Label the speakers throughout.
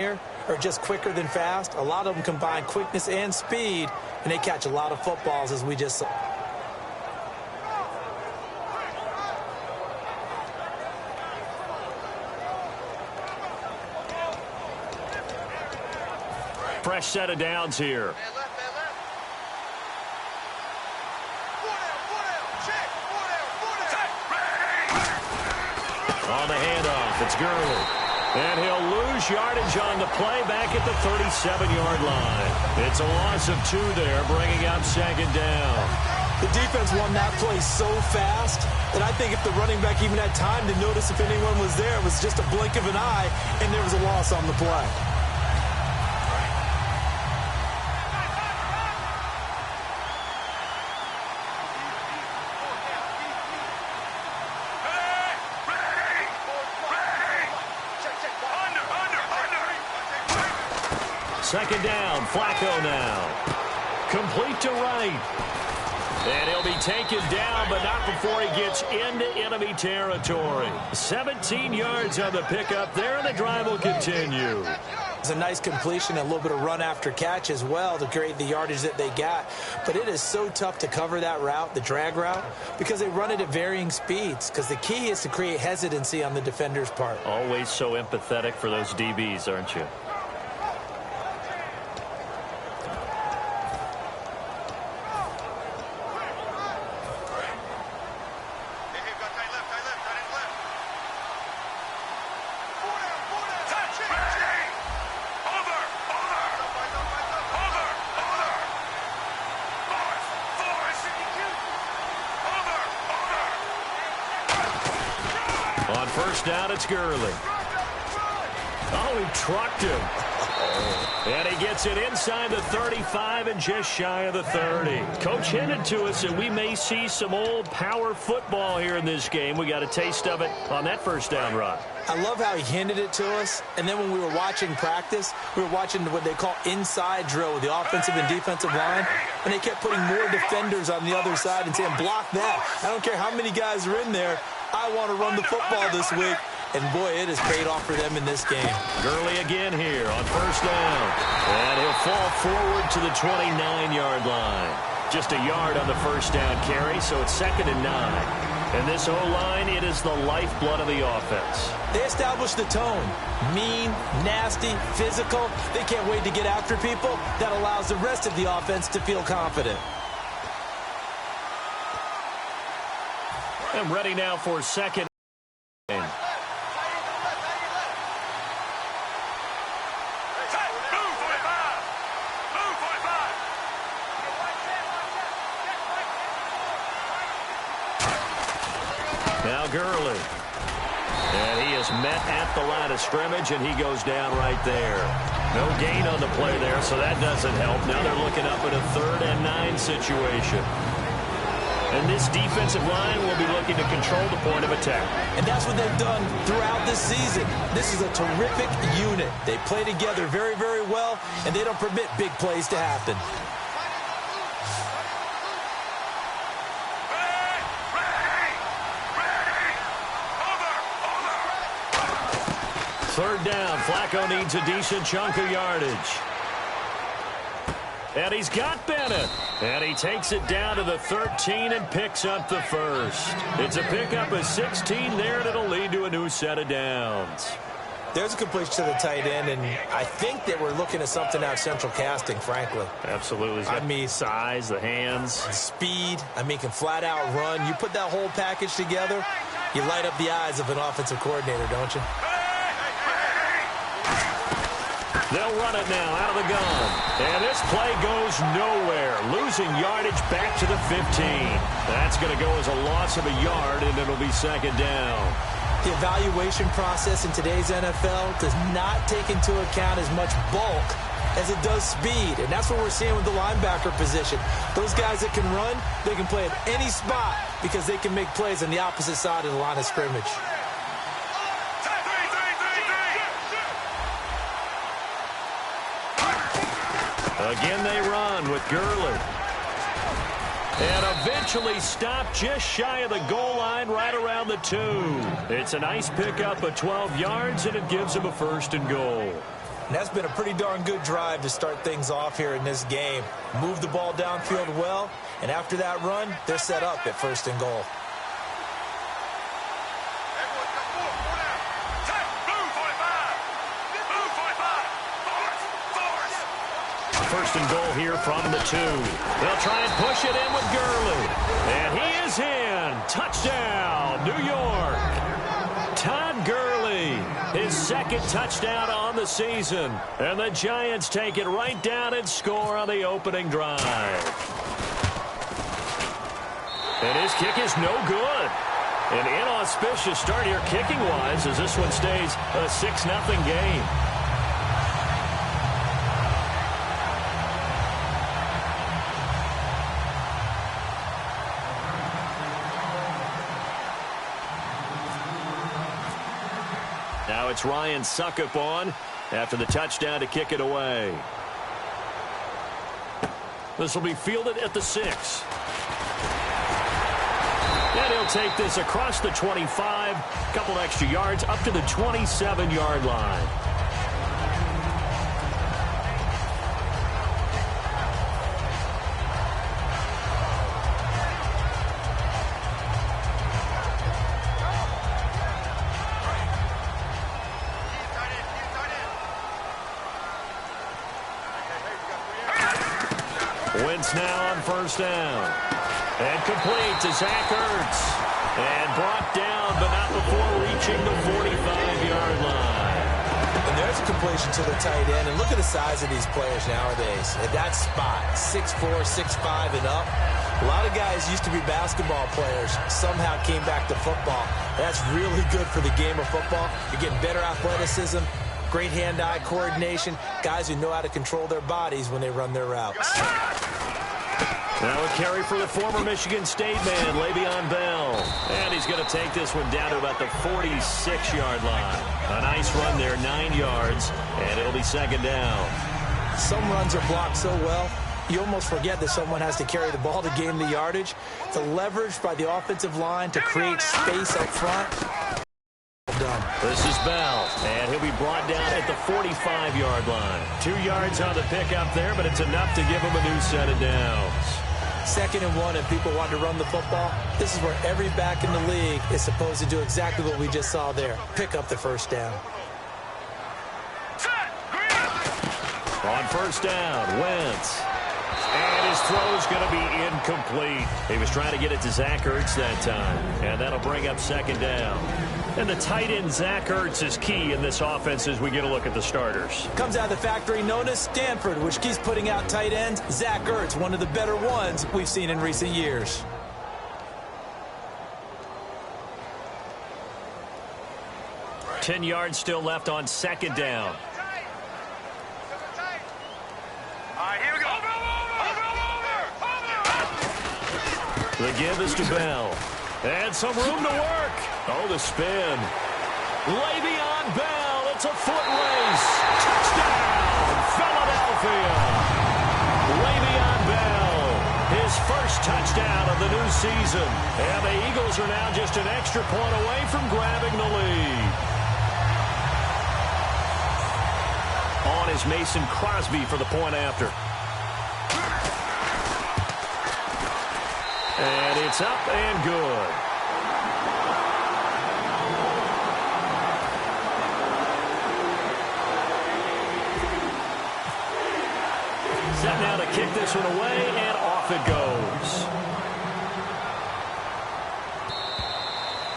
Speaker 1: are just quicker than fast. A lot of them combine quickness and speed, and they catch a lot of footballs, as we just saw.
Speaker 2: Fresh set of downs here. On the handoff, it's Gurley. And he'll lose yardage on the play back at the 37-yard line. It's a loss of 2 there, bringing up second down.
Speaker 1: The defense won that play so fast that I think if the running back even had time to notice if anyone was there, it was just a blink of an eye, and there was a loss on the play.
Speaker 2: Second down, Flacco now. Complete to right. And he'll be taken down, but not before he gets into enemy territory. 17 yards on the pickup there, and the drive will continue.
Speaker 1: It's a nice completion, a little bit of run after catch as well to create the yardage that they got. But it is so tough to cover that route, the drag route, because they run it at varying speeds. Because the key is to create hesitancy on the defender's part.
Speaker 2: Always so empathetic for those DBs, aren't you? On first down, it's Gurley. Oh, he trucked him. And he gets it inside the 35 and just shy of the 30. Coach hinted to us that we may see some old power football here in this game. We got a taste of it on that first down run.
Speaker 1: I love how he hinted it to us. And then when we were watching practice, we were watching what they call inside drill with the offensive and defensive line. And they kept putting more defenders on the other side and saying, block that. I don't care how many guys are in there. I want to run the football this week. And, boy, it has paid off for them in this game.
Speaker 2: Gurley again here on first down. And he'll fall forward to the 29-yard line. Just a yard on the first down carry, so it's 2nd and 9. And this O-line, it is the lifeblood of the offense.
Speaker 1: They establish the tone. Mean, nasty, physical. They can't wait to get after people. That allows the rest of the offense to feel confident.
Speaker 2: And ready now for second. Now Gurley. And he is met at the line of scrimmage, and he goes down right there. No gain on the play there, so that doesn't help. Now they're looking up at a 3rd and 9 situation. And this defensive line will be looking to control the point of attack.
Speaker 1: And that's what they've done throughout this season. This is a terrific unit. They play together very, very well, and they don't permit big plays to happen.
Speaker 2: Third down, Flacco needs a decent chunk of yardage. And he's got Bennett. And he takes it down to the 13 and picks up the first. It's a pickup of 16 there, and it'll lead to a new set of downs.
Speaker 1: There's a completion to the tight end, and I think that we're looking at something out of central casting, frankly.
Speaker 2: Absolutely.
Speaker 1: I mean,
Speaker 2: size, the hands.
Speaker 1: Speed. I mean, can flat out run. You put that whole package together, you light up the eyes of an offensive coordinator, don't you?
Speaker 2: They'll run it now out of the gun. And this play goes nowhere. Losing yardage back to the 15. That's going to go as a loss of a yard, and it'll be second down.
Speaker 1: The evaluation process in today's NFL does not take into account as much bulk as it does speed. And that's what we're seeing with the linebacker position. Those guys that can run, they can play at any spot because they can make plays on the opposite side of the line of scrimmage.
Speaker 2: Again they run with Gurley. And eventually stopped just shy of the goal line right around the 2. It's a nice pickup of 12 yards, and it gives him a 1st and goal.
Speaker 1: And that's been a pretty darn good drive to start things off here in this game. Move the ball downfield well, and after that run, they're set up at 1st and goal.
Speaker 2: First and goal here from the 2. They'll try and push it in with Gurley. And he is in. Touchdown, New York. Todd Gurley, his 2nd touchdown on the season. And the Giants take it right down and score on the opening drive. And his kick is no good. An inauspicious start here kicking-wise as this one stays a 6-0 game. Now it's Ryan Suckup on after the touchdown to kick it away. This will be fielded at the 6. And he'll take this across the 25, a couple extra yards up to the 27-yard line. Wentz now on 1st down. And complete to Zach Ertz. And brought down, but not before reaching the 45-yard line.
Speaker 1: And there's a completion to the tight end. And look at the size of these players nowadays. At that spot, 6'4", 6'5", and up. A lot of guys used to be basketball players. Somehow came back to football. That's really good for the game of football. You're getting better athleticism, great hand-eye coordination, guys who know how to control their bodies when they run their routes.
Speaker 2: Now a carry for the former Michigan State man, Le'Veon Bell. And he's going to take this one down to about the 46-yard line. A nice run there, 9 yards, and it'll be 2nd down.
Speaker 1: Some runs are blocked so well, you almost forget that someone has to carry the ball to gain the yardage. The leverage by the offensive line to create space up front. Done.
Speaker 2: This is Bell, and he'll be brought down at the 45-yard line. 2 yards on the pickup there, but it's enough to give him a new set of downs.
Speaker 1: 2nd and 1, and people want to run the football. This is where every back in the league is supposed to do exactly what we just saw there. Pick up the 1st down.
Speaker 2: On 1st down, Wentz. And his throw is going to be incomplete. He was trying to get it to Zach Ertz that time. And that'll bring up 2nd down. And the tight end, Zach Ertz, is key in this offense as we get a look at the starters.
Speaker 1: Comes out of the factory known as Stanford, which keeps putting out tight ends. Zach Ertz, one of the better ones we've seen in recent years.
Speaker 2: Ten yards still left on 2nd down.
Speaker 3: Here we go.
Speaker 2: The give is to Bell. And some room to work. Oh, the spin. Le'Veon Bell. It's a foot race. Touchdown, Philadelphia. Le'Veon Bell, his first touchdown of the new season. And the Eagles are now just an extra point away from grabbing the lead. On is Mason Crosby for the point after. And it's up and good. Set now to kick this one away, and off it goes.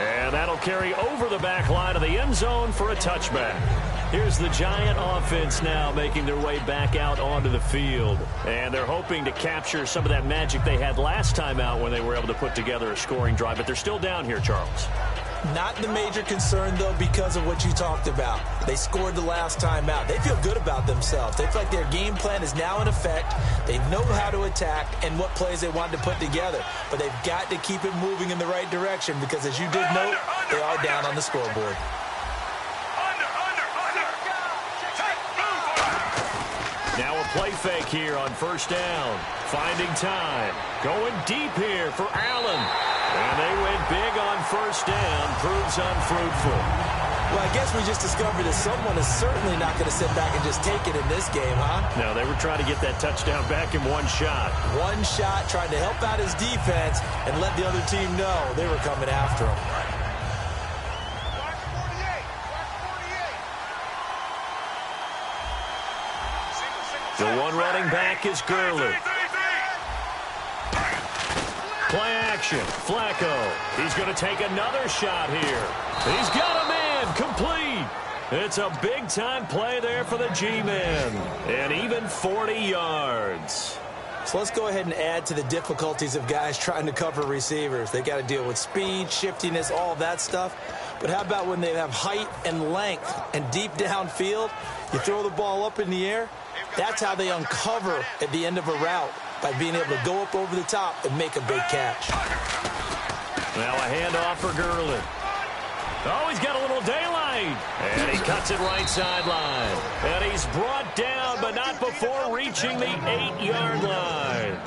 Speaker 2: And that'll carry over the back line of the end zone for a touchback. Here's the Giant offense now making their way back out onto the field. And they're hoping to capture some of that magic they had last time out when they were able to put together a scoring drive. But they're still down here, Charles.
Speaker 1: Not the major concern, though, because of what you talked about. They scored the last time out. They feel good about themselves. They feel like their game plan is now in effect. They know how to attack and what plays they want to put together. But they've got to keep it moving in the right direction because, as you did note, they are down on the scoreboard.
Speaker 2: Now a play fake here on 1st down. Finding time. Going deep here for Allen. And they went big on 1st down. Proves unfruitful.
Speaker 1: Well, I guess we just discovered that someone is certainly not going to sit back and just take it in this game, huh?
Speaker 2: No, they were trying to get that touchdown back in one shot.
Speaker 1: One shot, trying to help out his defense and let the other team know they were coming after him.
Speaker 2: The one running back is Gurley. Play action. Flacco. He's going to take another shot here. He's got a man. Complete. It's a big-time play there for the G-men. And even 40 yards.
Speaker 1: So let's go ahead and add to the difficulties of guys trying to cover receivers. They got to deal with speed, shiftiness, all that stuff. But how about when they have height and length and deep downfield? You throw the ball up in the air. That's how they uncover at the end of a route, by being able to go up over the top and make a big catch.
Speaker 2: Now a handoff for Gurley. Oh, he's got a little daylight. And he cuts it right sideline. And he's brought down, but not before reaching the 8-yard line.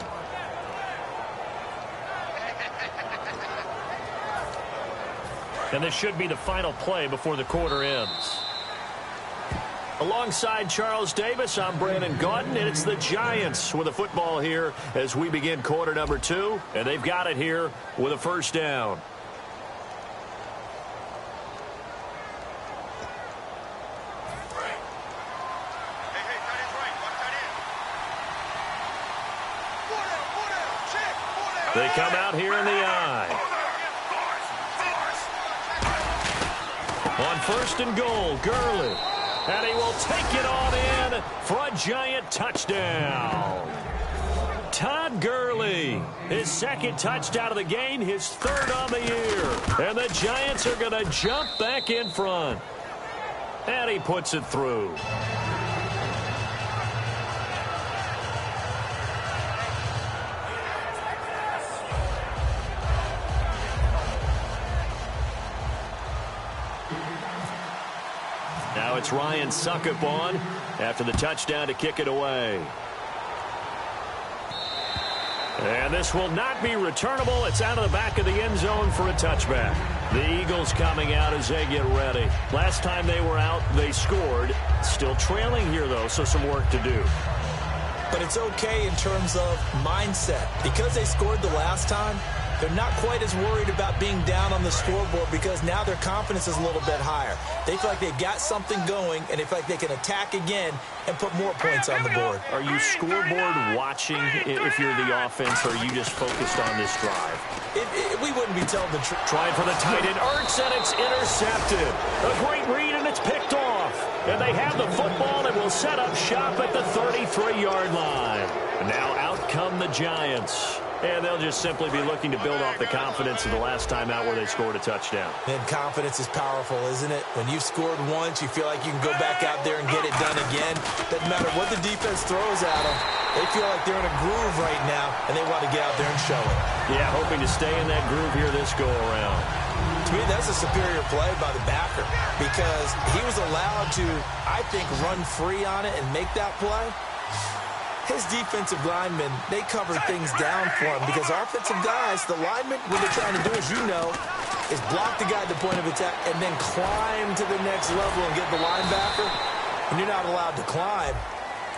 Speaker 2: And this should be the final play before the quarter ends. Alongside Charles Davis, I'm Brandon Gaudin, and it's the Giants with the football here as we begin quarter number 2, and they've got it here with a first down. They come out here in the eye. On first and goal, Gurley. And he will take it on in for a Giant touchdown. Todd Gurley, his second touchdown of the game, his third on the year. And the Giants are going to jump back in front. And he puts it through. Now it's Ryan Suckup on after the touchdown to kick it away. And this will not be returnable. It's out of the back of the end zone for a touchback. The Eagles coming out as they get ready. Last time they were out, they scored. Still trailing here, though, so some work to do.
Speaker 1: But it's okay in terms of mindset. Because they scored the last time, they're not quite as worried about being down on the scoreboard because now their confidence is a little bit higher. They feel like they've got something going, and they feel like they can attack again and put more points on the board.
Speaker 2: Are you scoreboard watching if you're the offense, or are you just focused on this drive?
Speaker 1: We wouldn't be telling the truth.
Speaker 2: Trying for the tight end. Ertz, and it's intercepted. A great read, and it's picked off. And they have the football and will set up shop at the 33-yard line. And now out come the Giants. And they'll just simply be looking to build off the confidence of the last time out where they scored a touchdown.
Speaker 1: And confidence is powerful, isn't it? When you've scored once, you feel like you can go back out there and get it done again. Doesn't matter what the defense throws at them. They feel like they're in a groove right now, and they want to get out there and show it.
Speaker 2: Yeah, hoping to stay in that groove here this go-around.
Speaker 1: To me, that's a superior play by the backer because he was allowed to, I think, run free on it and make that play. His defensive linemen, they covered things down for him because offensive guys, the linemen, what they're trying to do, as you know, is block the guy at the point of attack and then climb to the next level and get the linebacker. And you're not allowed to climb.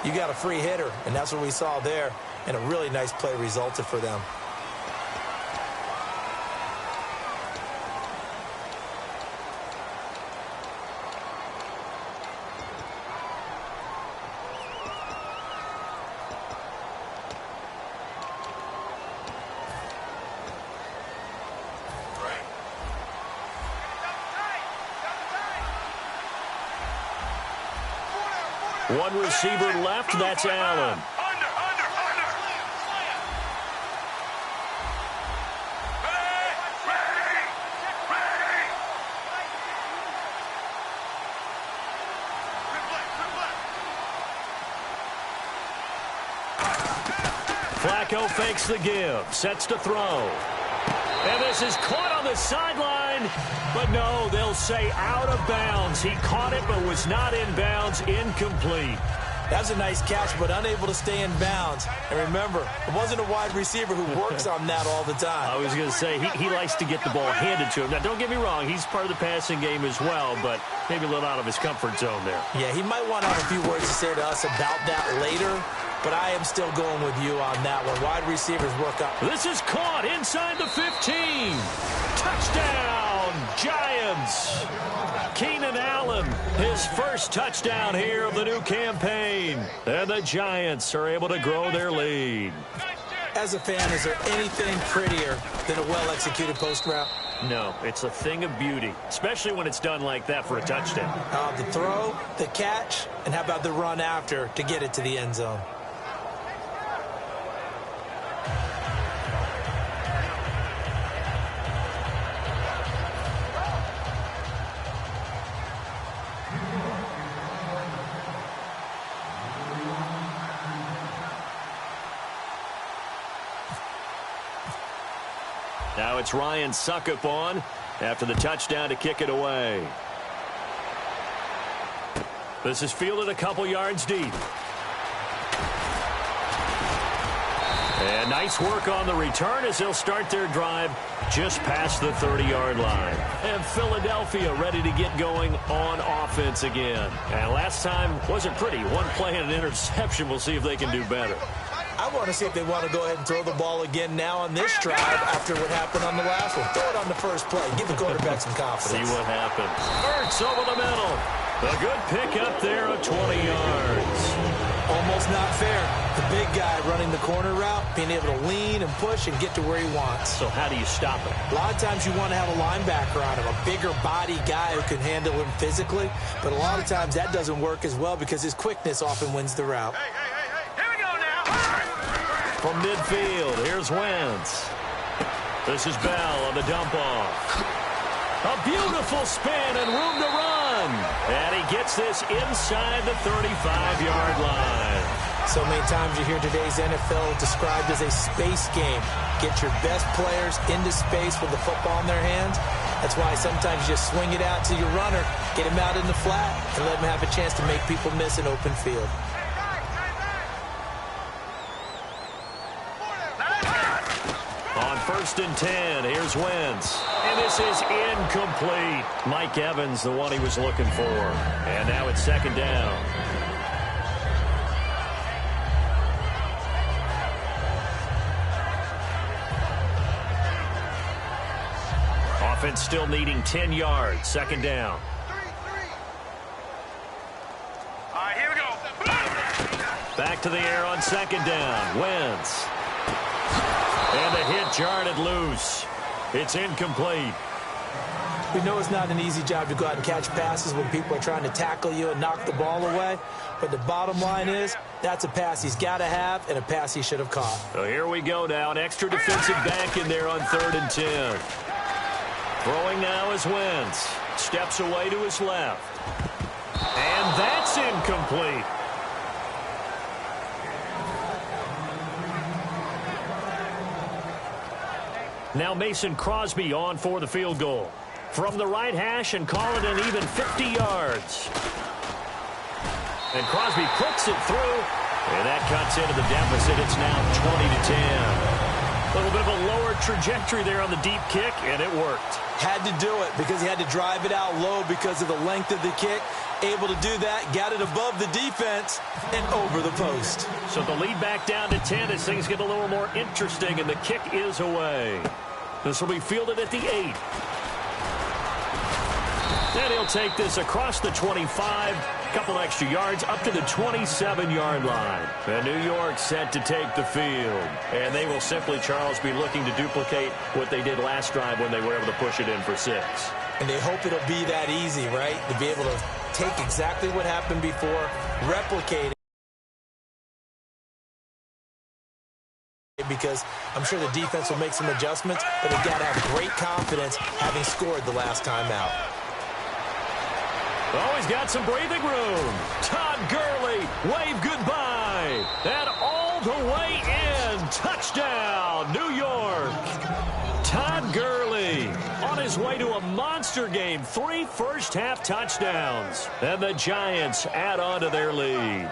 Speaker 1: You got a free hitter, and that's what we saw there. And a really nice play resulted for them.
Speaker 2: One receiver left, that's Allen. Flacco fakes the give, sets to throw. And this is caught on the sideline, but no, they'll say out of bounds. He caught it, but was not in bounds, incomplete.
Speaker 1: That's a nice catch, but unable to stay in bounds. And remember, it wasn't a wide receiver who works on that all the time.
Speaker 2: I was going to say, he likes to get the ball handed to him. Now, don't get me wrong, he's part of the passing game as well, but maybe a little out of his comfort zone there.
Speaker 1: Yeah, he might want to have a few words to say to us about that later, but I am still going with you on that one. Wide receivers work up.
Speaker 2: This is caught inside the 15. Touchdown, Giants. Keenan Allen, his first touchdown here of the new campaign. And the Giants are able to grow their lead.
Speaker 1: As a fan, is there anything prettier than a well-executed post route?
Speaker 2: No, it's a thing of beauty, especially when it's done like that for a touchdown.
Speaker 1: The throw, the catch, and how about the run after to get it to the end zone?
Speaker 2: Now it's Ryan Suckup on after the touchdown to kick it away. This is fielded a couple yards deep. And nice work on the return as they'll start their drive just past the 30-yard line. And Philadelphia ready to get going on offense again. And last time wasn't pretty. One play and an interception. We'll see if they can do better.
Speaker 1: I want to see if they want to go ahead and throw the ball again now on this drive after what happened on the last one. Throw it on the first play. Give the quarterback some confidence.
Speaker 2: See what happens. Ertz over the middle. A good pick up there of 20 yards.
Speaker 1: Almost not fair. The big guy running the corner route, being able to lean and push and get to where he wants.
Speaker 2: So how do you stop it?
Speaker 1: A lot of times you want to have a linebacker on him, a bigger body guy who can handle him physically. But a lot of times that doesn't work as well because his quickness often wins the route.
Speaker 2: From midfield, here's Wentz. This is Bell on the dump off. A beautiful spin and room to run. And he gets this inside the 35-yard line.
Speaker 1: So many times you hear today's NFL described as a space game. Get your best players into space with the football in their hands. That's why sometimes you just swing it out to your runner, get him out in the flat, and let him have a chance to make people miss an open field.
Speaker 2: On 1st and 10, here's Wentz. And this is incomplete. Mike Evans, the one he was looking for. And now it's 2nd down. Offense still needing 10 yards. 2nd down.
Speaker 3: All right, here we go.
Speaker 2: Back to the air on 2nd down. Wentz. And the hit jarred it loose. It's incomplete.
Speaker 1: We know it's not an easy job to go out and catch passes when people are trying to tackle you and knock the ball away. But the bottom line is, that's a pass he's got to have and a pass he should have caught.
Speaker 2: So here we go now. An extra defensive back in there on 3rd and 10. Throwing now is Wentz. Steps away to his left. And that's incomplete. Now Mason Crosby on for the field goal. From the right hash and call it an even 50 yards. And Crosby puts it through. And that cuts into the deficit. It's now 20-10. A little bit of a lower trajectory there on the deep kick, and it worked.
Speaker 1: Had to do it because he had to drive it out low because of the length of the kick. Able to do that, got it above the defense and over the post.
Speaker 2: So the lead back down to 10 as things get a little more interesting, and the kick is away. This will be fielded at the 8. And he'll take this across the 25, a couple extra yards, up to the 27-yard line. And New York set to take the field. And they will simply, Charles, be looking to duplicate what they did last drive when they were able to push it in for 6.
Speaker 1: And they hope it'll be that easy, right? To be able to take exactly what happened before, replicate it. Because I'm sure the defense will make some adjustments, but they've got to have great confidence having scored the last time out.
Speaker 2: Oh, he's got some breathing room. Todd Gurley, wave goodbye. And all the way in. Touchdown, New York. Todd Gurley on his way to a monster game. 3 first-half touchdowns. And the Giants add on to their lead.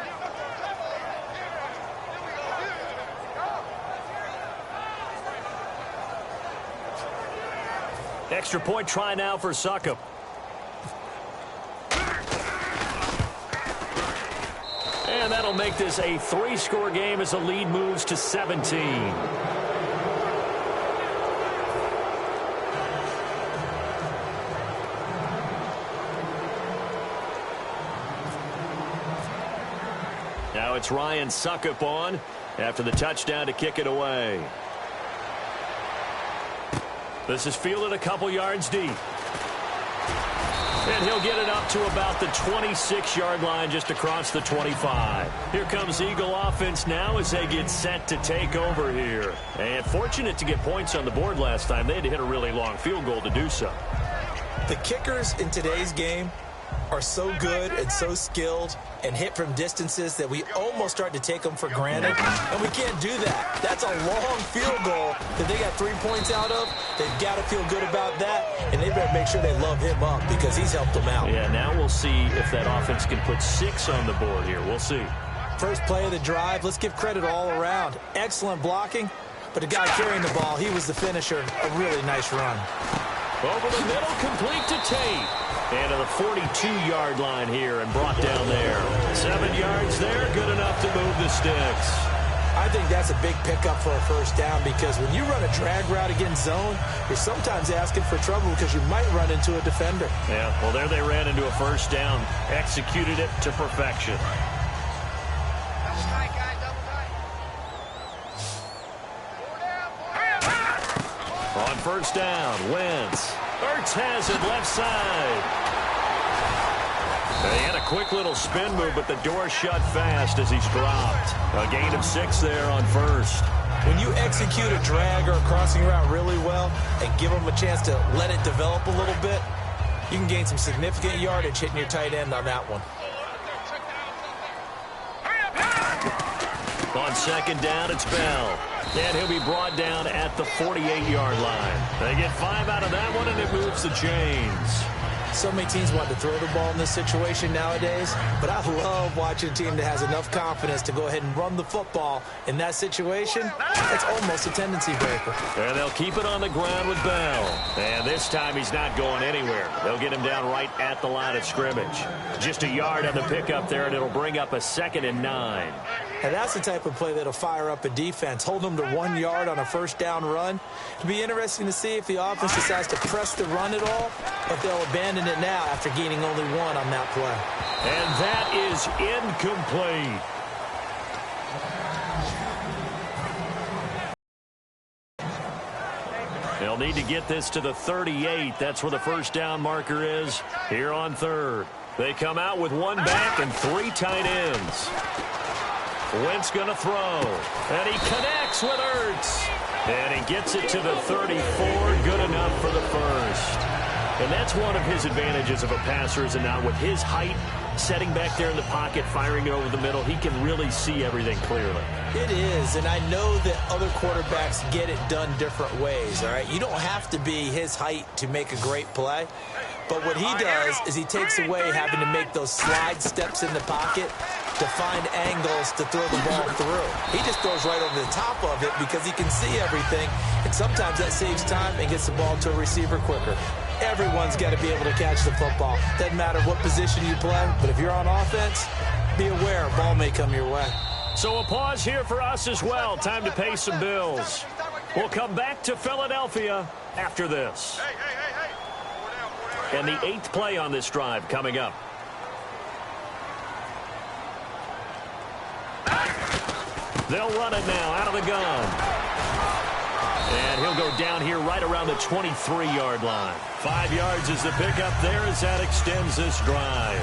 Speaker 2: Extra point try now for Suckup. And that'll make this a 3-score game as the lead moves to 17. Now it's Ryan Suckup on after the touchdown to kick it away. This is fielded a couple yards deep. And he'll get it up to about the 26-yard line just across the 25. Here comes Eagle offense now as they get set to take over here. And fortunate to get points on the board last time. They had to hit a really long field goal to do so.
Speaker 1: The kickers in today's game are so good and so skilled and hit from distances that we almost start to take them for granted, and we can't do that. That's a long field goal that they got 3 points out of. They've got to feel good about that, and they better make sure they love him up because he's helped them out.
Speaker 2: Yeah, now we'll see if that offense can put 6 on the board here. We'll see.
Speaker 1: First play of the drive, let's give credit all around. Excellent blocking, but the guy carrying the ball, he was the finisher. A really nice run.
Speaker 2: Over the middle, complete to Tate. And to the 42-yard line here and brought down there. 7 yards there, good enough to move the sticks.
Speaker 1: I think that's a big pickup for a first down because when you run a drag route against zone, you're sometimes asking for trouble because you might run into a defender.
Speaker 2: Yeah, well, there they ran into a first down. Executed it to perfection. On first down, Wentz. Ertz has it left side. They had a quick little spin move, but the door shut fast as he's dropped. A gain of 6 there on first.
Speaker 1: When you execute a drag or a crossing route really well and give them a chance to let it develop a little bit, you can gain some significant yardage hitting your tight end on that one.
Speaker 2: On second down, it's Bell. And he'll be brought down at the 48-yard line. They get 5 out of that one, and it moves the chains.
Speaker 1: So many teams want to throw the ball in this situation nowadays, but I love watching a team that has enough confidence to go ahead and run the football. In that situation, it's almost a tendency breaker.
Speaker 2: And they'll keep it on the ground with Bell. And this time he's not going anywhere. They'll get him down right at the line of scrimmage. Just a yard on the pickup there, and it'll bring up a 2nd and 9.
Speaker 1: And that's the type of play that'll fire up a defense. Hold them to 1 yard on a first down run. It'll be interesting to see if the offense decides to press the run at all, or if they'll abandon it now after gaining only 1 on that play.
Speaker 2: And that is incomplete. They'll need to get this to the 38. That's where the first down marker is here on third. They come out with 1 back and 3 tight ends. Wentz going to throw. And he connects with Ertz. And he gets it to the 34. Good enough for the first. And that's one of his advantages of a passer, is not with his height, setting back there in the pocket, firing it over the middle. He can really see everything clearly.
Speaker 1: It is, and I know that other quarterbacks get it done different ways, all right? You don't have to be his height to make a great play. But what he does is he takes away having to make those slide steps in the pocket to find angles to throw the ball through. He just throws right over the top of it because he can see everything, and sometimes that saves time and gets the ball to a receiver quicker. Everyone's got to be able to catch the football. Doesn't matter what position you play, but if you're on offense, be aware a ball may come your way.
Speaker 2: So a pause here for us as well. Time to pay some bills. We'll come back to Philadelphia after this. And the 8th play on this drive coming up. They'll run it now out of the gun. And he'll go down here right around the 23-yard line. 5 yards is the pickup there as that extends this drive.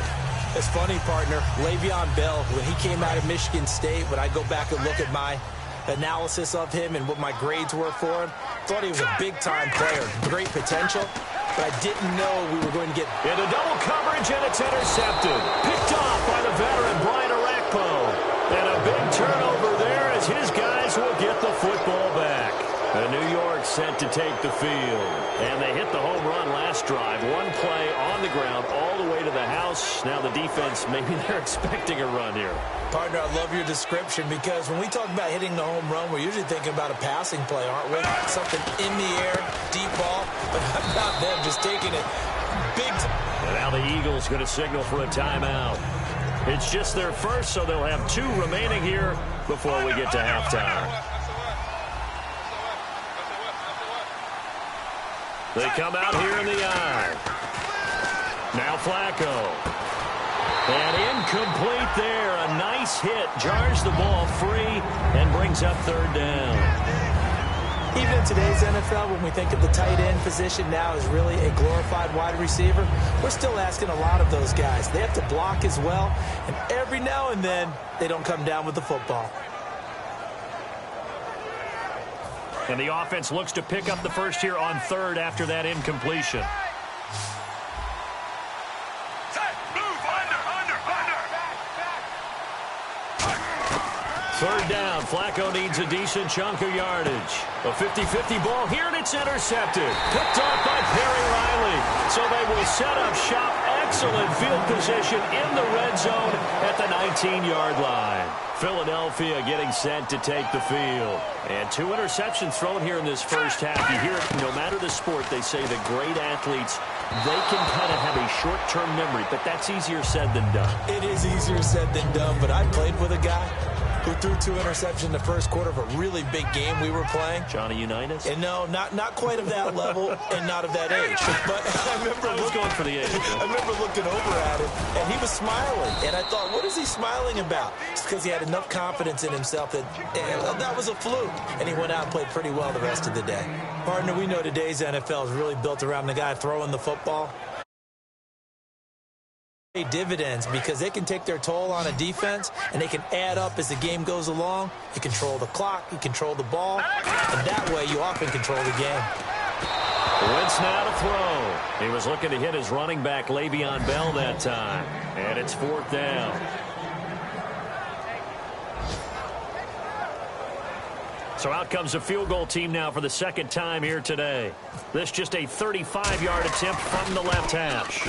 Speaker 1: It's funny, partner. Le'Veon Bell, when he came out of Michigan State, when I go back and look at my analysis of him and what my grades were for him, thought he was a big-time player, great potential, but I didn't know we were going to get
Speaker 2: into double coverage, and it's intercepted. Picked off by the veteran Brian Orakpo. And a big turnover there as his guys will get the football back. And New York set to take the field. And they hit the home run last drive. 1 play on the ground all the way to the house. Now the defense, maybe they're expecting a run here.
Speaker 1: Partner, I love your description because when we talk about hitting the home run, we're usually thinking about a passing play, aren't we? Something in the air, deep ball. But how about them just taking it big time?
Speaker 2: And now the Eagles going to signal for a timeout. It's just their first, so they'll have 2 remaining here before we get to halftime. They come out here in the eye. Now Flacco. And incomplete there. A nice hit. Jars the ball free and brings up 3rd down.
Speaker 1: Even in today's NFL, when we think of the tight end position now as really a glorified wide receiver, we're still asking a lot of those guys. They have to block as well, and every now and then, they don't come down with the football.
Speaker 2: And the offense looks to pick up the first here on 3rd after that incompletion. Third down. Flacco needs a decent chunk of yardage. A 50-50 ball here, and it's intercepted. Picked off by Perry Riley. So they will set up shop. Excellent field position in the red zone at the 19-yard line. Philadelphia getting set to take the field. And 2 interceptions thrown here in this first half. You hear it, no matter the sport, they say that great athletes, they can kind of have a short-term memory, but that's easier said than done.
Speaker 1: It is easier said than done, but I played with a guy who threw 2 interceptions in the first quarter of a really big game we were playing.
Speaker 2: Johnny Unitas?
Speaker 1: And no, not quite of that level and not of that age. But I was
Speaker 2: going for the age.
Speaker 1: I remember looking over at him, and he was smiling. And I thought, what is he smiling about? It's because he had enough confidence in himself that that was a fluke. And he went out and played pretty well the rest of the day. Partner, we know today's NFL is really built around the guy throwing the football. Dividends because they can take their toll on a defense and they can add up as the game goes along. You control the clock, you control the ball, and that way you often control the game.
Speaker 2: Wentz now to throw. He was looking to hit his running back Le'Veon Bell that time, and it's 4th down. So out comes a field goal team now for the 2nd time here today. This just a 35-yard attempt from the left hash.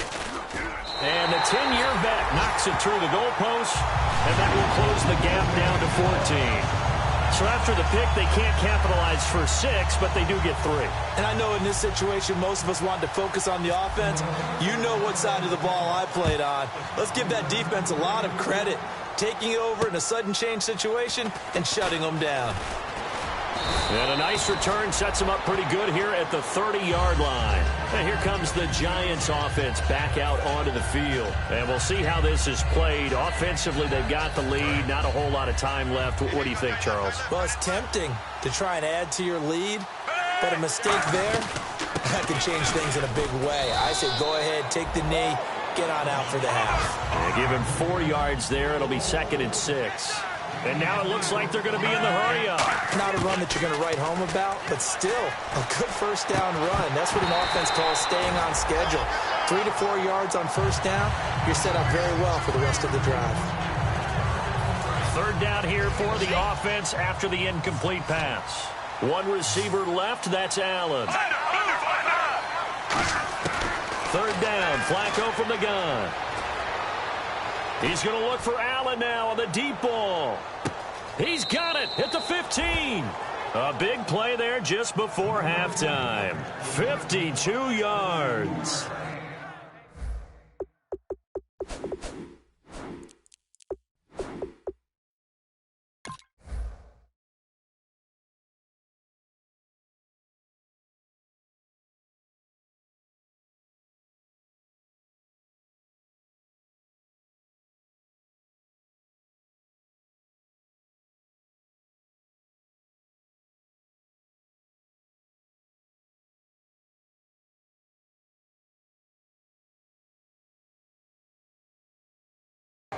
Speaker 2: And the 10-year vet knocks it through the goalpost, and that will close the gap down to 14. So after the pick, they can't capitalize for 6, but they do get 3.
Speaker 1: And I know in this situation, most of us want to focus on the offense. You know what side of the ball I played on. Let's give that defense a lot of credit, taking it over in a sudden change situation and shutting them down.
Speaker 2: And a nice return sets them up pretty good here at the 30-yard line. And here comes the Giants offense back out onto the field. And we'll see how this is played. Offensively, they've got the lead. Not a whole lot of time left. What do you think, Charles?
Speaker 1: Well, it's tempting to try and add to your lead, but a mistake there, that can change things in a big way. I say go ahead, take the knee, get on out for the half.
Speaker 2: They give him 4 yards there. It'll be 2nd and 6. And now it looks like they're going to be in the hurry-up.
Speaker 1: Not a run that you're going to write home about, but still a good first down run. That's what an offense calls staying on schedule. 3 to 4 yards on first down, you're set up very well for the rest of the drive.
Speaker 2: 3rd down here for the offense after the incomplete pass. 1 receiver left, that's Allen. 3rd down, Flacco from the gun. He's going to look for Allen now on the deep ball. He's got it at the 15. A big play there just before halftime. 52 yards.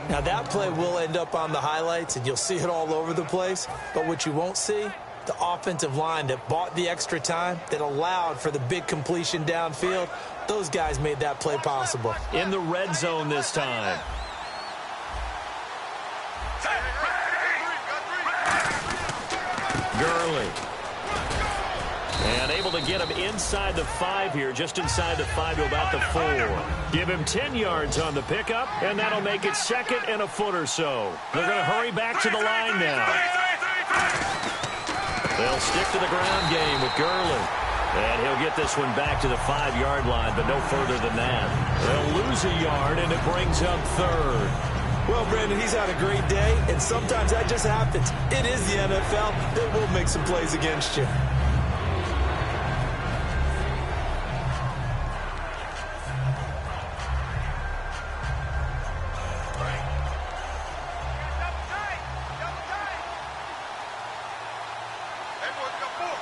Speaker 1: Now, that play will end up on the highlights, and you'll see it all over the place. But what you won't see, the offensive line that bought the extra time, that allowed for the big completion downfield, those guys made that play possible.
Speaker 2: In the red zone this time. Gurley. And able to get him inside the 5 here, just inside the 5 to about the 4. Give him 10 yards on the pickup, and that'll make it 2nd and a foot or so. They're going to hurry back to the line now. They'll stick to the ground game with Gurley. And he'll get this one back to the 5-yard line, but no further than that. They'll lose a yard, and it brings up 3rd.
Speaker 1: Well, Brandon, he's had a great day, and sometimes that just happens. It is the NFL. They will make some plays against you.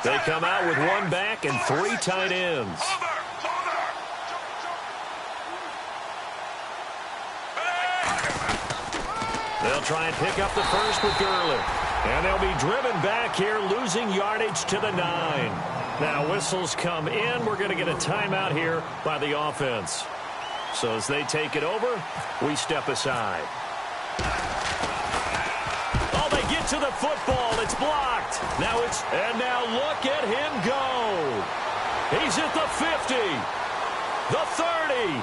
Speaker 2: They come out with one back and three tight ends. They'll try and pick up the first with Gurley. And they'll be driven back here, losing yardage to the 9. Now, whistles come in. We're going to get a timeout here by the offense. So as they take it over, we step aside. Oh, they get to the football. It's blocked. And now look at him go. He's at the 50, the 30.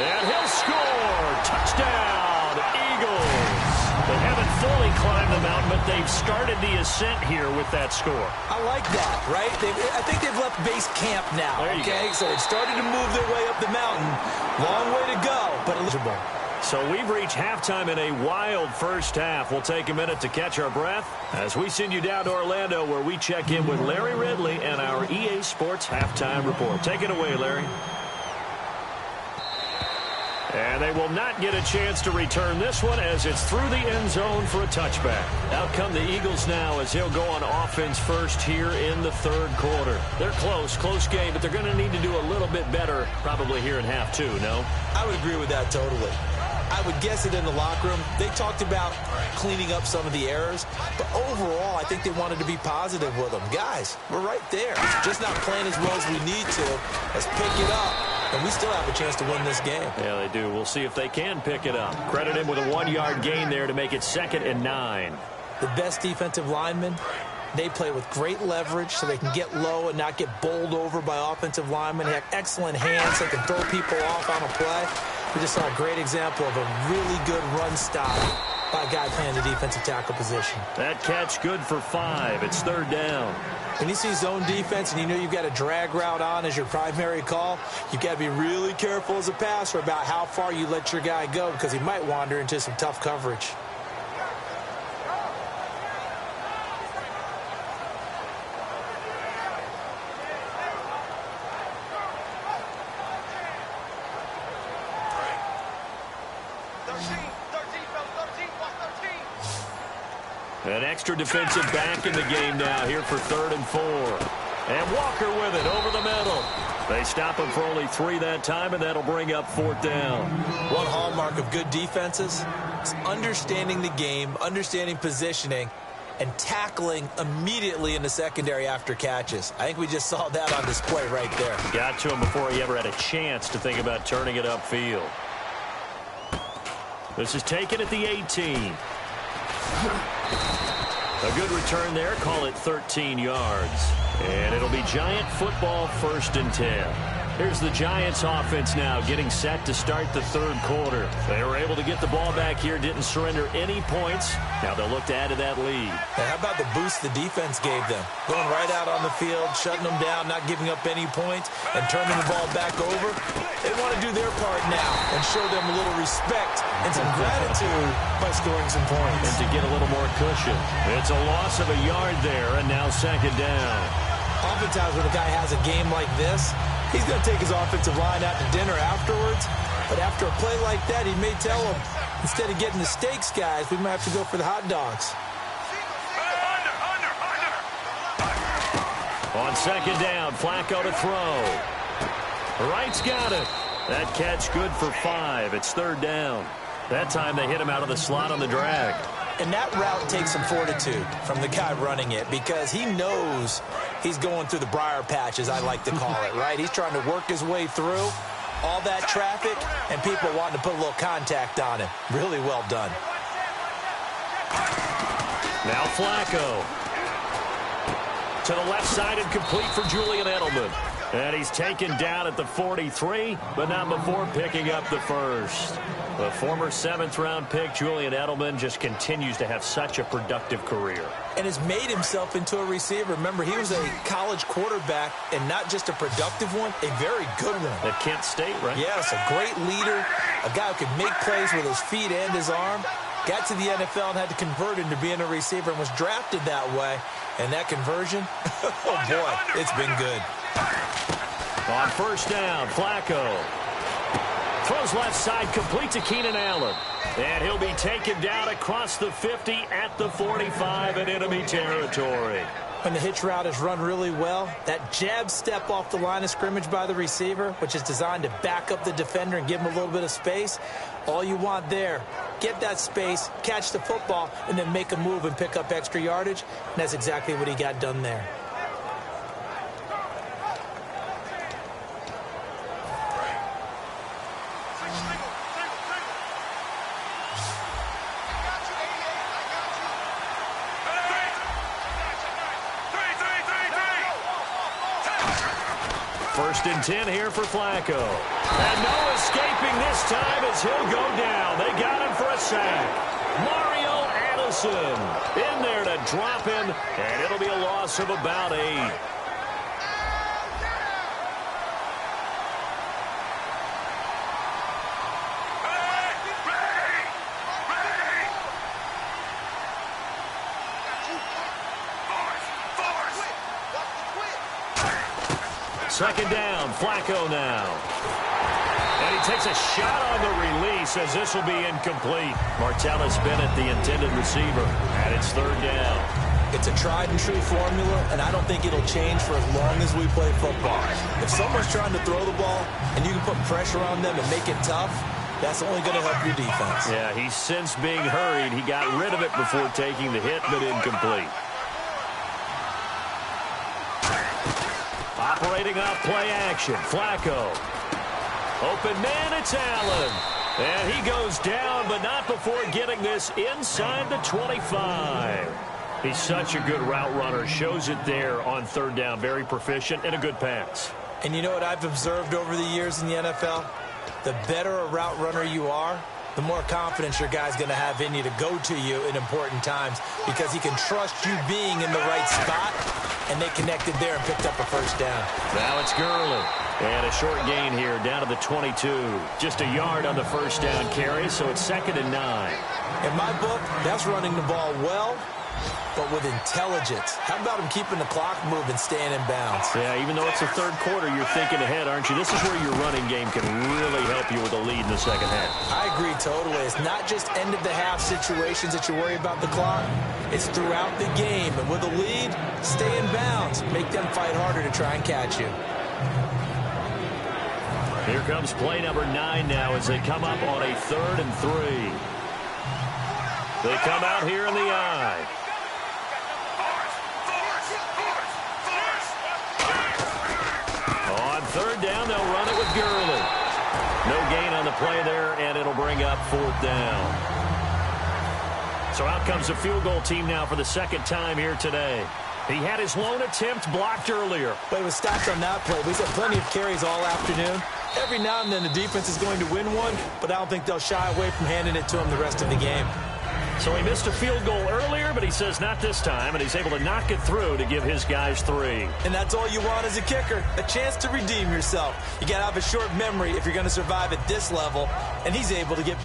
Speaker 2: And he'll score. Touchdown, Eagles. They haven't fully climbed the mountain, but they've started the ascent here with that score.
Speaker 1: I like that, right? I think they've left base camp now, okay? So they've started to move their way up the mountain. Long way to go, but eligible.
Speaker 2: So we've reached halftime in a wild first half. We'll take a minute to catch our breath as we send you down to Orlando, where we check in with Larry Ridley and our EA Sports Halftime Report. Take it away, Larry. And they will not get a chance to return this one as it's through the end zone for a touchback. Out come the Eagles now as he'll go on offense first here in the third quarter. They're close game, but they're going to need to do a little bit better probably here in half two, no?
Speaker 1: I would agree with that totally. I would guess it in the locker room. They talked about cleaning up some of the errors, but overall, I think they wanted to be positive with them. Guys, we're right there. Just not playing as well as we need to. Let's pick it up, and we still have a chance to win this game.
Speaker 2: Yeah, they do. We'll see if they can pick it up. Credit him with a 1-yard gain there to make it 2nd and 9.
Speaker 1: The best defensive linemen, they play with great leverage so they can get low and not get bowled over by offensive linemen. They have excellent hands. They can throw people off on a play. We just saw a great example of a really good run stop by a guy playing the defensive tackle position.
Speaker 2: That catch good for 5. It's 3rd down.
Speaker 1: When you see zone defense and you know you've got a drag route on as your primary call, you've got to be really careful as a passer about how far you let your guy go because he might wander into some tough coverage.
Speaker 2: An extra defensive back in the game now here for 3rd and 4. And Walker with it over the middle. They stop him for only 3 that time, and that'll bring up 4th down.
Speaker 1: One hallmark of good defenses is understanding the game, understanding positioning, and tackling immediately in the secondary after catches. I think we just saw that on display right there.
Speaker 2: Got to him before he ever had a chance to think about turning it upfield. This is taken at the 18. A good return there. Call it 13 yards. And it'll be Giant football 1st and 10. Here's the Giants offense now getting set to start the 3rd quarter. They were able to get the ball back here, didn't surrender any points. Now they'll look to add to that lead.
Speaker 1: Hey, how about the boost the defense gave them? Going right out on the field, shutting them down, not giving up any points, and turning the ball back over. They want to do their part now and show them a little respect and some gratitude by scoring some points.
Speaker 2: And to get a little more cushion. It's a loss of a yard there, and now 2nd down.
Speaker 1: Oftentimes when a guy has a game like this, he's going to take his offensive line out to dinner afterwards. But after a play like that, he may tell them, instead of getting the steaks, guys, we might have to go for the hot dogs.
Speaker 2: On 2nd down, Flacco to throw. Wright's got it. That catch good for 5. It's 3rd down. That time they hit him out of the slot on the drag.
Speaker 1: And that route takes some fortitude from the guy running it because he knows he's going through the briar patch, as I like to call it, right? He's trying to work his way through all that traffic and people wanting to put a little contact on him. Really well done.
Speaker 2: Now Flacco. To the left side and complete for Julian Edelman. And he's taken down at the 43, but not before picking up the first. The former 7th-round pick, Julian Edelman, just continues to have such a productive career.
Speaker 1: And has made himself into a receiver. Remember, he was a college quarterback, and not just a productive one, a very good one.
Speaker 2: At Kent State, right?
Speaker 1: Yes, a great leader, a guy who could make plays with his feet and his arm. Got to the NFL and had to convert into being a receiver and was drafted that way. And that conversion, oh boy, it's been good.
Speaker 2: On first down, Flacco throws left side, complete to Keenan Allen. And he'll be taken down across the 50 at the 45 in enemy territory.
Speaker 1: When the hitch route is run really well, that jab step off the line of scrimmage by the receiver, which is designed to back up the defender and give him a little bit of space, all you want there, get that space, catch the football, and then make a move and pick up extra yardage. And that's exactly what he got done there.
Speaker 2: First and 10 here for Flacco. And no escaping this time as he'll go down. They got him for a sack. Mario Addison in there to drop him, and it'll be a loss of about 8. Second down, Flacco now. And he takes a shot on the release as this will be incomplete. Martellus Bennett, the intended receiver, and it's third down.
Speaker 1: It's a tried-and-true formula, and I don't think it'll change for as long as we play football. If someone's trying to throw the ball and you can put pressure on them and make it tough, that's only going to help your defense.
Speaker 2: Yeah, he's since being hurried. He got rid of it before taking the hit, but incomplete. Operating off play action, Flacco. Open man, it's Allen. And he goes down, but not before getting this inside the 25. He's such a good route runner. Shows it there on third down. Very proficient and a good pass.
Speaker 1: And you know what I've observed over the years in the NFL? The better a route runner you are, the more confidence your guy's going to have in you to go to you in important times because he can trust you being in the right spot, and they connected there and picked up a first down.
Speaker 2: Now it's Gurley. And a short gain here down to the 22. Just a yard on the first down carry, so it's 2nd and 9.
Speaker 1: In my book, that's running the ball well, but with intelligence. How about him keeping the clock moving, staying in bounds?
Speaker 2: Yeah, even though it's the third quarter, you're thinking ahead, aren't you? This is where your running game can really help you with a lead in the second half.
Speaker 1: I agree totally. It's not just end-of-the-half situations that you worry about the clock. It's throughout the game. And with a lead, stay in bounds. Make them fight harder to try and catch you.
Speaker 2: Here comes play number 9 now as they come up on a 3rd and 3. They come out here in the I. On third down, they'll run it with Gurley. No gain on the play there, and it'll bring up 4th down. So out comes the field goal team now for the second time here today. He had his lone attempt blocked earlier.
Speaker 1: But he was stopped on that play. He's had plenty of carries all afternoon. Every now and then the defense is going to win one, but I don't think they'll shy away from handing it to him the rest of the game.
Speaker 2: So he missed a field goal earlier, but he says not this time, and he's able to knock it through to give his guys 3.
Speaker 1: And that's all you want as a kicker, a chance to redeem yourself. You got to have a short memory if you're going to survive at this level, and he's able to get...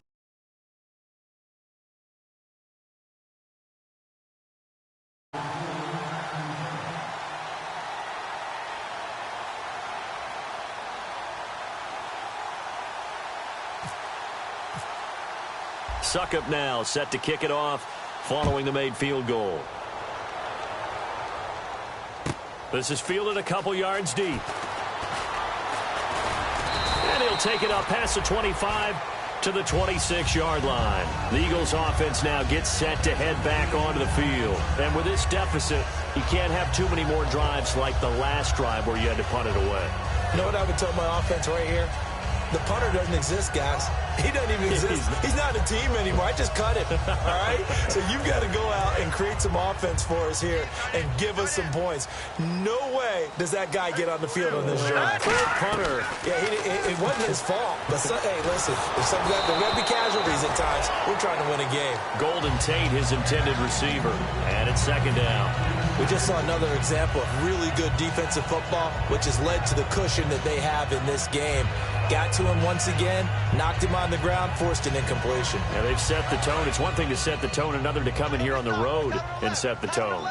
Speaker 2: Suckup now set to kick it off following the made field goal. This is fielded a couple yards deep. And he'll take it up past the 25 to the 26-yard line. The Eagles offense now gets set to head back onto the field. And with this deficit, you can't have too many more drives like the last drive where you had to punt it away.
Speaker 1: You know what I would tell my offense right here? The punter doesn't exist, guys. He doesn't even exist. He's not a team anymore. I just cut him, all right? So you've got to go out and create some offense for us here and give us some points. No way does that guy get on the field on this drive.
Speaker 2: Poor punter.
Speaker 1: Yeah, it wasn't his fault. But, hey, listen, there's going to be casualties at times. We're trying to win a game.
Speaker 2: Golden Tate, his intended receiver. And it's second down.
Speaker 1: We just saw another example of really good defensive football, which has led to the cushion that they have in this game. Got to him once again, knocked him on the ground, forced an incompletion.
Speaker 2: Yeah, they've set the tone. It's one thing to set the tone, another to come in here on the road and set the tone.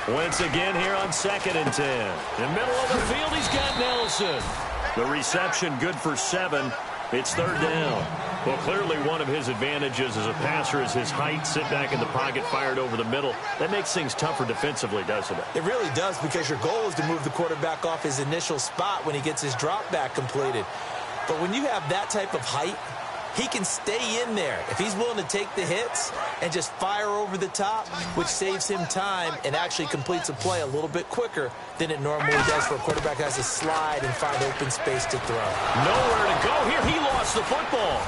Speaker 2: Once again here on 2nd and 10. In the middle of the field, he's got Nelson. The reception good for 7. It's third down. Well, clearly one of his advantages as a passer is his height. Sit back in the pocket, fired over the middle. That makes things tougher defensively, doesn't it?
Speaker 1: It really does, because your goal is to move the quarterback off his initial spot when he gets his drop back completed. But when you have that type of height, he can stay in there if he's willing to take the hits and just fire over the top, which saves him time and actually completes a play a little bit quicker than it normally does for a quarterback that has to slide and find open space to throw.
Speaker 2: Nowhere to go here. He lost the football.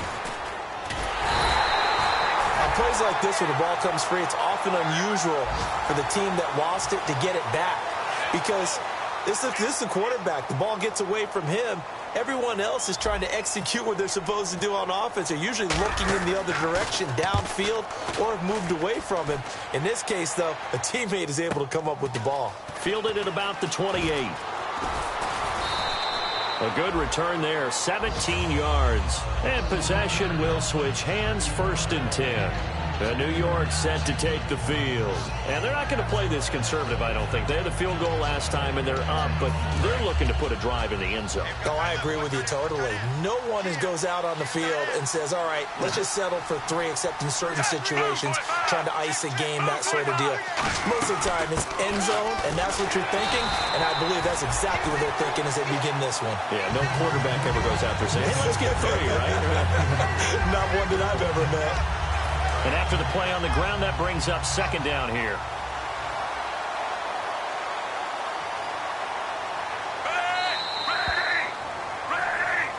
Speaker 1: On plays like this, when the ball comes free, it's often unusual for the team that lost it to get it back, because this is a quarterback. The ball gets away from him. Everyone else is trying to execute what they're supposed to do on offense. They're usually looking in the other direction, downfield, or have moved away from him. In this case, though, a teammate is able to come up with the ball.
Speaker 2: Fielded at about the 28. A good return there, 17 yards. And possession will switch hands, 1st and 10. New York set to take the field. And they're not going to play this conservative, I don't think. They had the field goal last time, and they're up, but they're looking to put a drive in the end zone.
Speaker 1: Oh, I agree with you totally. No one goes out on the field and says, all right, let's just settle for 3, except in certain situations, trying to ice a game, that sort of deal. Most of the time, it's end zone, and that's what you're thinking, and I believe that's exactly what they're thinking as they begin this one.
Speaker 2: Yeah, no quarterback ever goes out there saying, hey, let's get 3, right?
Speaker 1: Not one that I've ever met.
Speaker 2: And after the play on the ground, that brings up 2nd down here.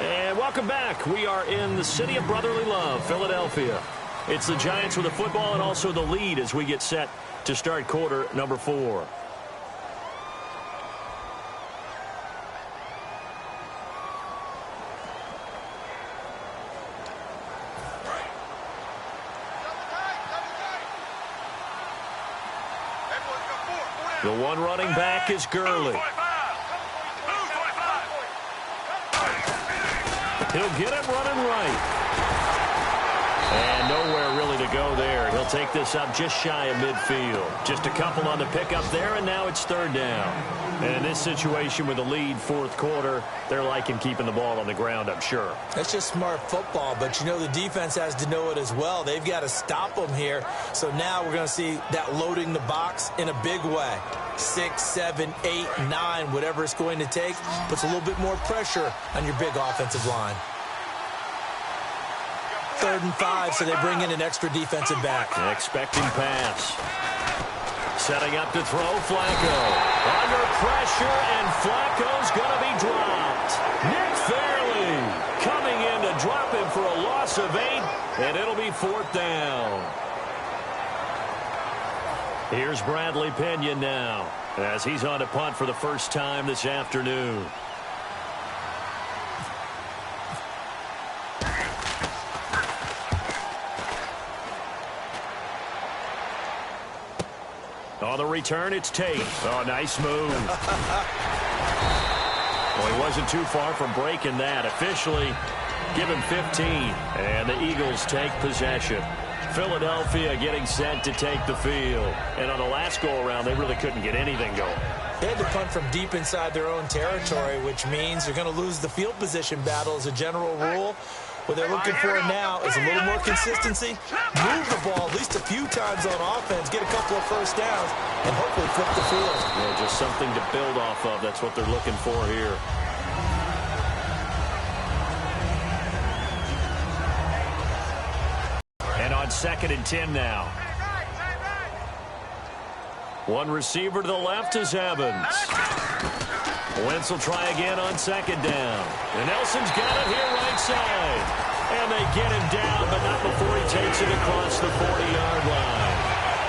Speaker 2: And welcome back. We are in the city of brotherly love, Philadelphia. It's the Giants with the football and also the lead as we get set to start quarter number 4. The one running back is Gurley. He'll get it running right. And nowhere really to go there. He'll take this up just shy of midfield. Just a couple on the pickup there, and now it's 3rd down. And in this situation with the lead, 4th quarter, they're liking keeping the ball on the ground, I'm sure.
Speaker 1: That's just smart football, but you know the defense has to know it as well. They've got to stop them here. So now we're going to see that loading the box in a big way. 6, 7, 8, 9, whatever it's going to take, puts a little bit more pressure on your big offensive line. 3rd and 5, so they bring in an extra defensive back.
Speaker 2: Expecting pass. Setting up to throw, Flacco. Under pressure, and Flacco's going to be dropped. Nick Fairley coming in to drop him for a loss of 8, and it'll be 4th down. Here's Bradley Pinion now, as he's on to punt for the first time this afternoon. On the return, it's Tate. Oh, nice move. Well, he wasn't too far from breaking that. Officially, give him 15. And the Eagles take possession. Philadelphia getting set to take the field. And on the last go-around, they really couldn't get anything going.
Speaker 1: They had to punt from deep inside their own territory, which means you're going to lose the field position battle as a general rule. What they're looking for now is a little more consistency, move the ball at least a few times on offense, get a couple of first downs, and hopefully flip the field.
Speaker 2: Yeah, just something to build off of. That's what they're looking for here. And on 2nd and 10 now. One receiver to the left is Evans. Wentz will try again on second down. And Nelson's got it here right side. And they get him down, but not before he takes it across the 40-yard line.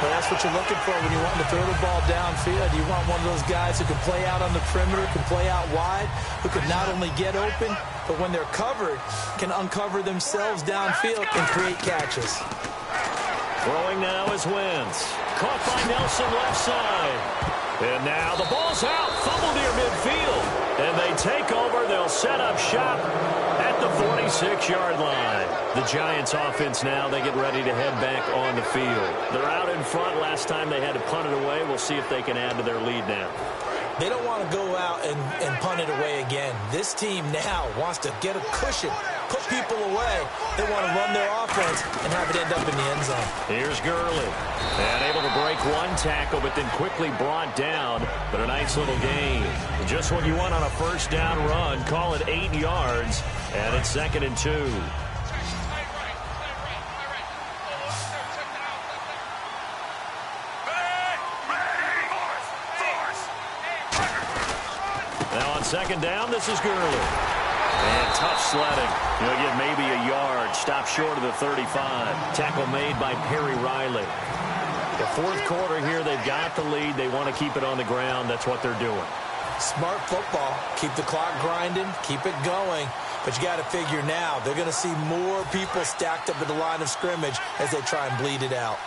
Speaker 1: Well, that's what you're looking for when you want to throw the ball downfield. You want one of those guys who can play out on the perimeter, can play out wide, who can not only get open, but when they're covered, can uncover themselves downfield and create catches.
Speaker 2: Throwing now is Wentz. Caught by Nelson left side. And now the ball's out. Fumble near midfield. And they take over. They'll set up shop at the 46-yard line. The Giants offense now, they get ready to head back on the field. They're out in front. Last time they had to punt it away. We'll see if they can add to their lead now.
Speaker 1: They don't want to go out and punt it away again. This team now wants to get a cushion, put people away. They want to run their offense and have it end up in the end zone.
Speaker 2: Here's Gurley. And able to break one tackle, but then quickly brought down. But a nice little gain. Just what you want on a first down run. Call it 8 yards. And it's 2nd and 2. Now on second down, this is Gurley. And tough sledding. He'll get maybe a yard. Stop short of the 35. Tackle made by Perry Riley. The fourth quarter here, they've got the lead. They want to keep it on the ground. That's what they're doing.
Speaker 1: Smart football. Keep the clock grinding. Keep it going. But you got to figure now, they're going to see more people stacked up at the line of scrimmage as they try and bleed it out.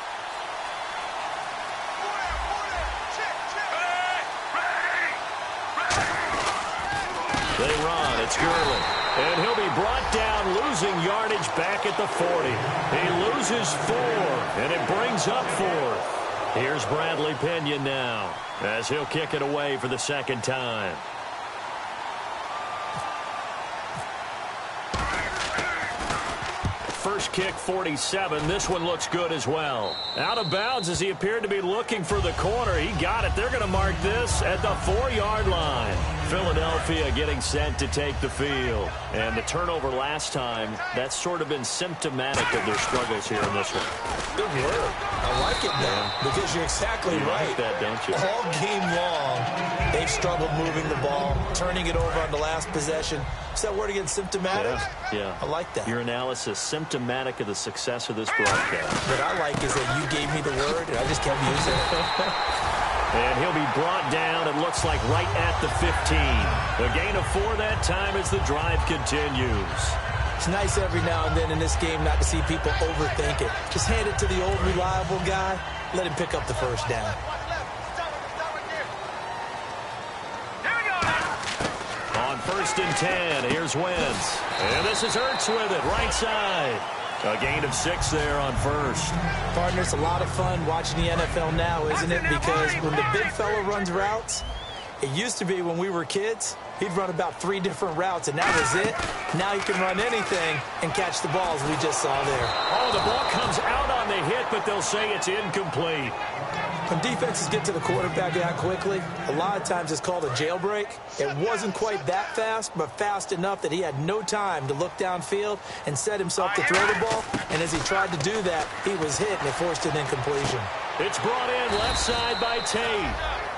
Speaker 2: They run. It's Gurley. And he'll be brought down, losing yardage back at the 40. He loses 4, and it brings up 4. Here's Bradley Pinion now, as he'll kick it away for the second time. First kick, 47. This one looks good as well. Out of bounds as he appeared to be looking for the corner. He got it. They're going to mark this at the 4-yard line. Philadelphia getting set to take the field. And the turnover last time, that's sort of been symptomatic of their struggles here in this one.
Speaker 1: Good work. I like it now, because you're exactly right.
Speaker 2: Like that, don't you?
Speaker 1: All game long, they've struggled moving the ball, turning it over on the last possession. Is that word again, symptomatic?
Speaker 2: Yeah.
Speaker 1: I like that.
Speaker 2: Your analysis, symptomatic of the success of this broadcast.
Speaker 1: What I like is that you gave me the word, and I just kept using it.
Speaker 2: And he'll be brought down, it looks like, right at the 15. A gain of 4 that time as the drive continues.
Speaker 1: It's nice every now and then in this game not to see people overthink it. Just hand it to the old reliable guy. Let him pick up the first down.
Speaker 2: On 1st and 10, here's Wentz. And this is Ertz with it, right side. A gain of 6 there on 1st.
Speaker 1: Partner, it's a lot of fun watching the NFL now, isn't it? Because when the big fella runs routes, it used to be when we were kids, he'd run about 3 different routes, and that was it. Now you can run anything and catch the balls we just saw there.
Speaker 2: Oh, the ball comes out on the hit, but they'll say it's incomplete.
Speaker 1: When defenses get to the quarterback that quickly, a lot of times it's called a jailbreak. It wasn't quite that fast, but fast enough that he had no time to look downfield and set himself to throw the ball. And as he tried to do that, he was hit, and it forced an incompletion.
Speaker 2: It's brought in left side by Tate.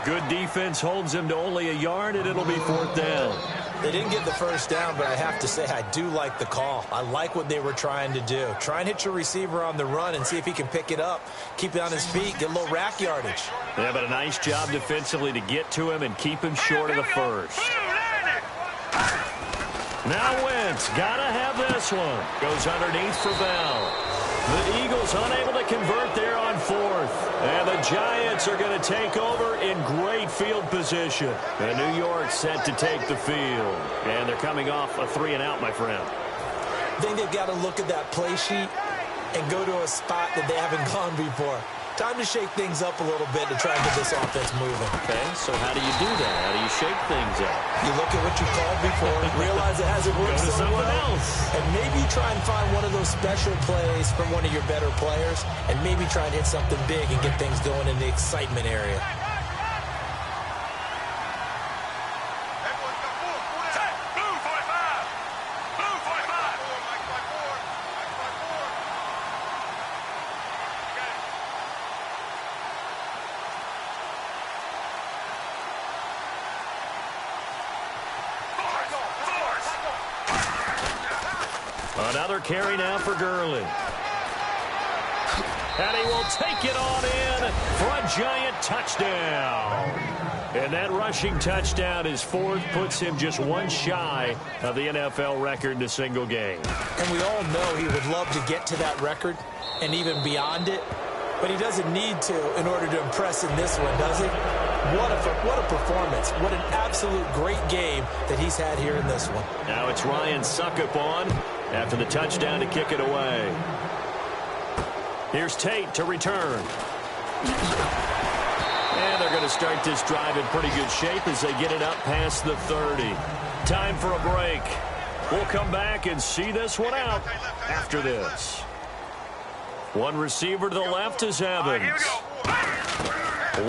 Speaker 2: Good defense holds him to only a yard, and it'll be 4th down.
Speaker 1: They didn't get the first down, but I have to say I do like the call. I like what they were trying to do. Try and hit your receiver on the run and see if he can pick it up, keep it on his feet, get a little rack yardage.
Speaker 2: Yeah, but a nice job defensively to get to him and keep him short of the first. Now Wentz, gotta have this one. Goes underneath for Bell. The Eagles unable to convert there on 4th. And the Giants are going to take over in great field position. And New York set to take the field. And they're coming off a 3-and-out, my friend.
Speaker 1: I think they've got to look at that play sheet and go to a spot that they haven't gone before. Time to shake things up a little bit to try and get this offense moving.
Speaker 2: Okay, so how do you do that? How do you shake things up?
Speaker 1: You look at what you called before, realize it hasn't worked so well, and maybe try and find one of those special plays from one of your better players, and maybe try and hit something big and get things going in the excitement area.
Speaker 2: Another carry now for Gurley. And he will take it on in for a Giant touchdown. And that rushing touchdown, his fourth, puts him just one shy of the NFL record in a single game.
Speaker 1: And we all know he would love to get to that record and even beyond it. But he doesn't need to in order to impress in this one, does he? What a performance. What an absolute great game that he's had here in this one.
Speaker 2: Now it's Ryan Suckup on after the touchdown to kick it away. Here's Tate to return. And they're going to start this drive in pretty good shape as they get it up past the 30. Time for a break. We'll come back and see this one out after this. One receiver to the left is Evans.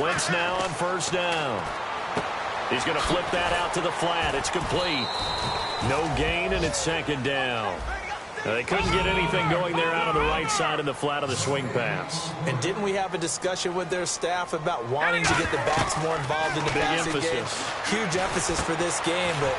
Speaker 2: Wentz now on first down. He's going to flip that out to the flat. It's complete. No gain, and it's second down. They couldn't get anything going there out on the right side of the flat of the swing pass.
Speaker 1: And didn't we have a discussion with their staff about wanting to get the backs more involved in the passing game? Huge emphasis for this game, but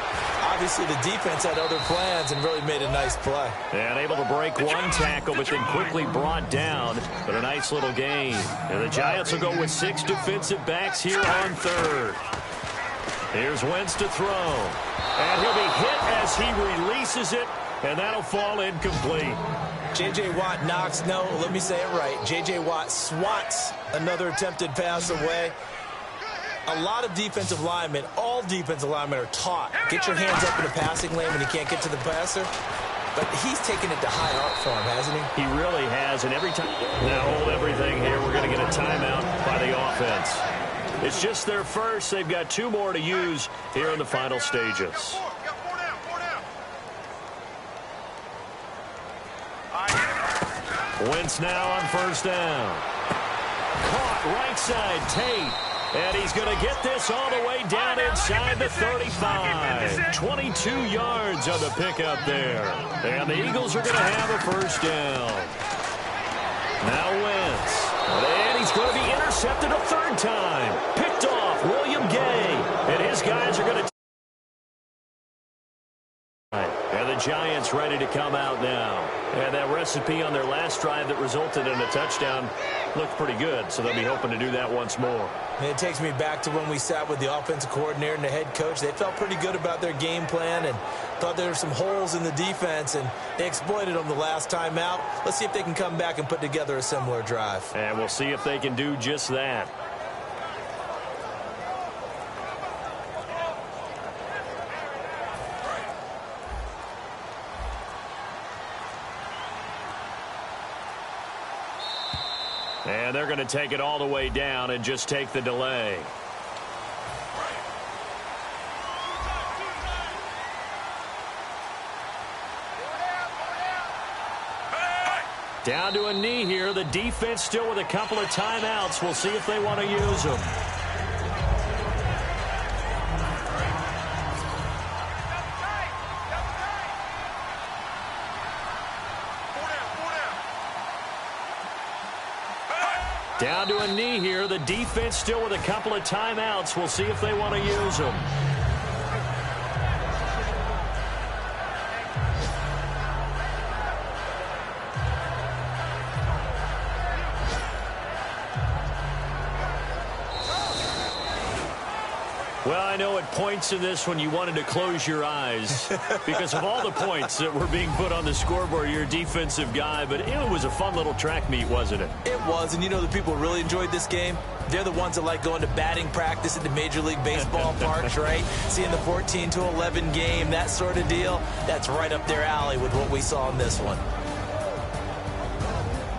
Speaker 1: obviously the defense had other plans and really made a nice play.
Speaker 2: And able to break one tackle, but then quickly brought down. But a nice little gain. And the Giants will go with 6 defensive backs here on third. Here's Wentz to throw. And he'll be hit as he releases it. And that'll fall incomplete.
Speaker 1: J.J. Watt knocks, no, let me say it right. J.J. Watt swats another attempted pass away. A lot of defensive linemen, all defensive linemen are taught, get your hands up in the passing lane when you can't get to the passer. But he's taken it to high art for him, hasn't he?
Speaker 2: He really has, and every time. Now hold everything here. We're going to get a timeout by the offense. It's just their first. They've got 2 more to use here in the final stages. Wentz now on first down. Caught right side, Tate. And he's going to get this all the way down inside the 35. 22 yards on the pickup there. And the Eagles are going to have a first down. Now Wentz. And he's going to be intercepted a third time. Picked off William Gay. And his guys are going to. And the Giants ready to come out now. And that recipe on their last drive that resulted in a touchdown looked pretty good, so they'll be hoping to do that once more.
Speaker 1: And it takes me back to when we sat with the offensive coordinator and the head coach. They felt pretty good about their game plan and thought there were some holes in the defense, and they exploited them the last time out. Let's see if they can come back and put together a similar drive.
Speaker 2: And we'll see if they can do just that. And they're going to take it all the way down and just take the delay. Down to a knee here. The defense still with a couple of timeouts. We'll see if they want to use them. Down to a knee here. The defense still with a couple of timeouts. We'll see if they want to use them. Well, I know at points in this when you wanted to close your eyes because of all the points that were being put on the scoreboard. You're a defensive guy, but it was a fun little track meet, wasn't it?
Speaker 1: It was, and you know the people really enjoyed this game? They're the ones that like going to batting practice at the Major League Baseball parks, right? Seeing the 14-11 game, that sort of deal, that's right up their alley with what we saw in this one.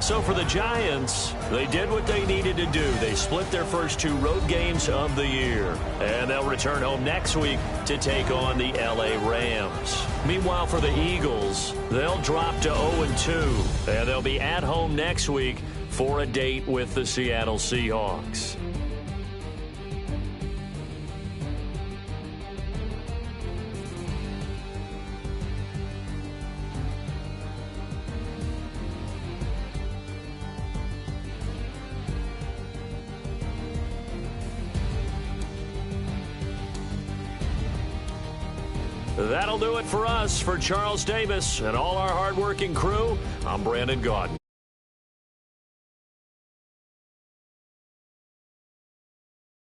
Speaker 2: So for the Giants, they did what they needed to do. They split their first 2 road games of the year. And they'll return home next week to take on the L.A. Rams. Meanwhile, for the Eagles, they'll drop to 0-2. And they'll be at home next week for a date with the Seattle Seahawks. That'll do it for us. For Charles Davis and all our hardworking crew, I'm Brandon Gaudin.